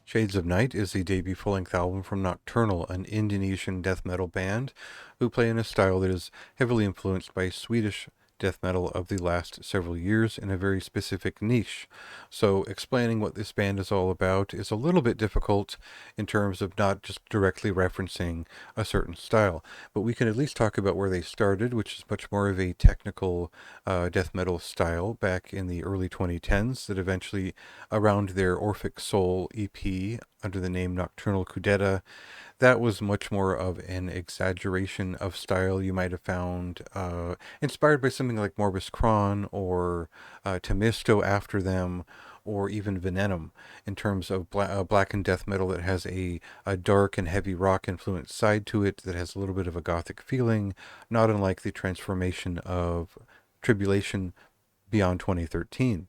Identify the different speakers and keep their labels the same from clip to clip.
Speaker 1: Shades of Night is the debut full-length album from Nokturnal, an Indonesian death metal band who play in a style that is heavily influenced by Swedish death metal of the last several years in a very specific niche. So explaining what this band is all about is a little bit difficult in terms of not just directly referencing a certain style, but we can at least talk about where they started, which is much more of a technical death metal style back in the early 2010s that eventually, around their Orphic Soul EP under the name Nocturnal Kudeta, that was much more of an exaggeration of style you might have found inspired by something like Morbus Chron or Temisto after them, or even Venenom, in terms of black and death metal that has a dark and heavy rock influenced side to it that has a little bit of a gothic feeling, not unlike the transformation of Tribulation beyond 2013.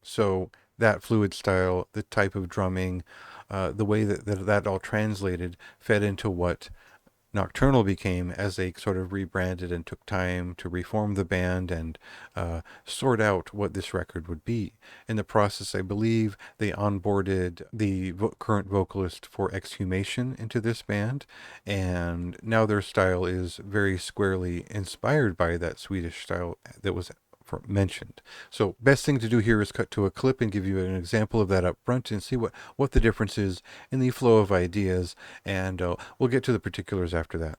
Speaker 1: So that fluid style, the type of drumming, the way that all translated fed into what Nocturnal became as they sort of rebranded and took time to reform the band and sort out what this record would be. In the process, I believe they onboarded the current vocalist for Exhumation into this band, and now their style is very squarely inspired by that Swedish style that was mentioned. So best thing to do here is cut to a clip and give you an example of that up front and see what the difference is in the flow of ideas, and we'll get to the particulars after that.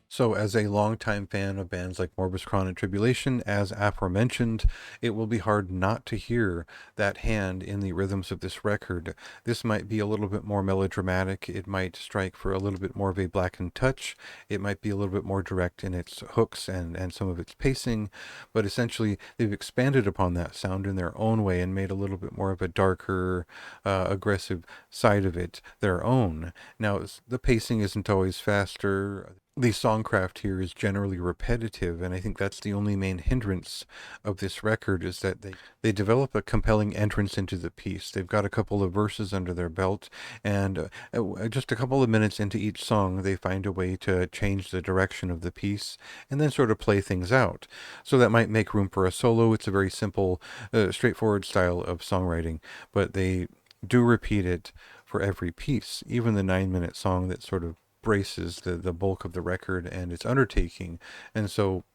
Speaker 1: So as a longtime fan of bands like Morbus Chron and Tribulation, as aforementioned, it will be hard not to hear that hand in the rhythms of this record. This might be a little bit more melodramatic. It might strike for a little bit more of a blackened touch. It might be a little bit more direct in its hooks and some of its pacing. But essentially, they've expanded upon that sound in their own way and made a little bit more of a darker, aggressive side of it their own. Now, the pacing isn't always faster. The songcraft here is generally repetitive, and I think that's the only main hindrance of this record, is that they develop a compelling entrance into the piece. They've got a couple of verses under their belt, and just a couple of minutes into each song, they find a way to change the direction of the piece and then sort of play things out. So that might make room for a solo. It's a very simple, straightforward style of songwriting, but they do repeat it for every piece, even the 9-minute song that sort of braces the bulk of the record and its undertaking. And so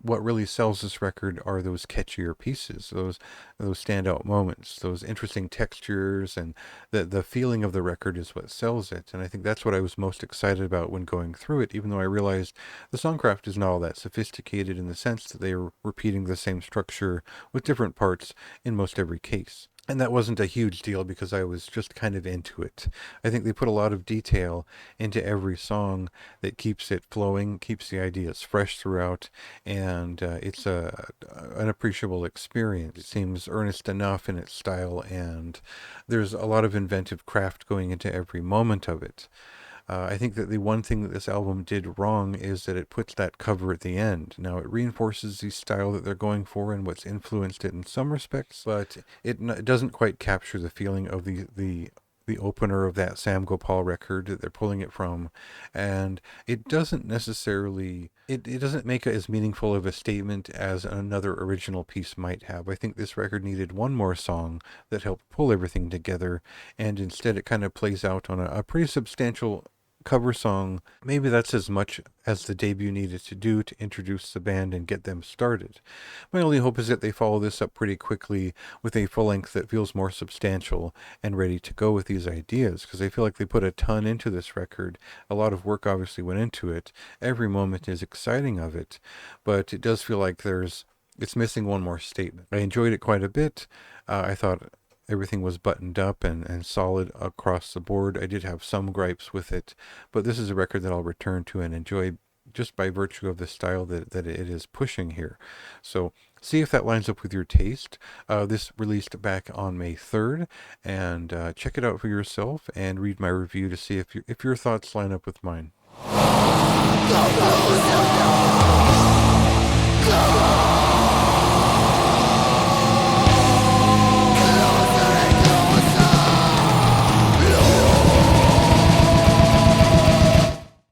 Speaker 1: what really sells this record are those catchier pieces, those standout moments, those interesting textures, and the feeling of the record is what sells it. And I think that's what I was most excited about when going through it, even though I realized the songcraft is not all that sophisticated in the sense that they are repeating the same structure with different parts in most every case. And that wasn't a huge deal because I was just kind of into it. I think they put a lot of detail into every song that keeps it flowing, keeps the ideas fresh throughout, and it's an appreciable experience. It seems earnest enough in its style, and there's a lot of inventive craft going into every moment of it. I think that the one thing that this album did wrong is that it puts that cover at the end. Now, it reinforces the style that they're going for and what's influenced it in some respects, but it doesn't quite capture the feeling of the opener of that Sam Gopal record that they're pulling it from, and it doesn't necessarily it doesn't make it as meaningful of a statement as another original piece might have. I think this record needed one more song that helped pull everything together, and instead it kind of plays out on a pretty substantial cover song. Maybe that's as much as the debut needed to do to introduce the band and get them started. My only hope is that they follow this up pretty quickly with a full length that feels more substantial and ready to go with these ideas, because I feel like they put a ton into this record. A lot of work obviously went into it. Every moment is exciting of it, but it does feel like it's missing one more statement. I enjoyed it quite a bit. I thought everything was buttoned up and solid across the board. I did have some gripes with it, but this is a record that I'll return to and enjoy just by virtue of the style that it is pushing here. So see if that lines up with your taste. This released back on May 3rd, and check it out for yourself and read my review to see if your thoughts line up with mine.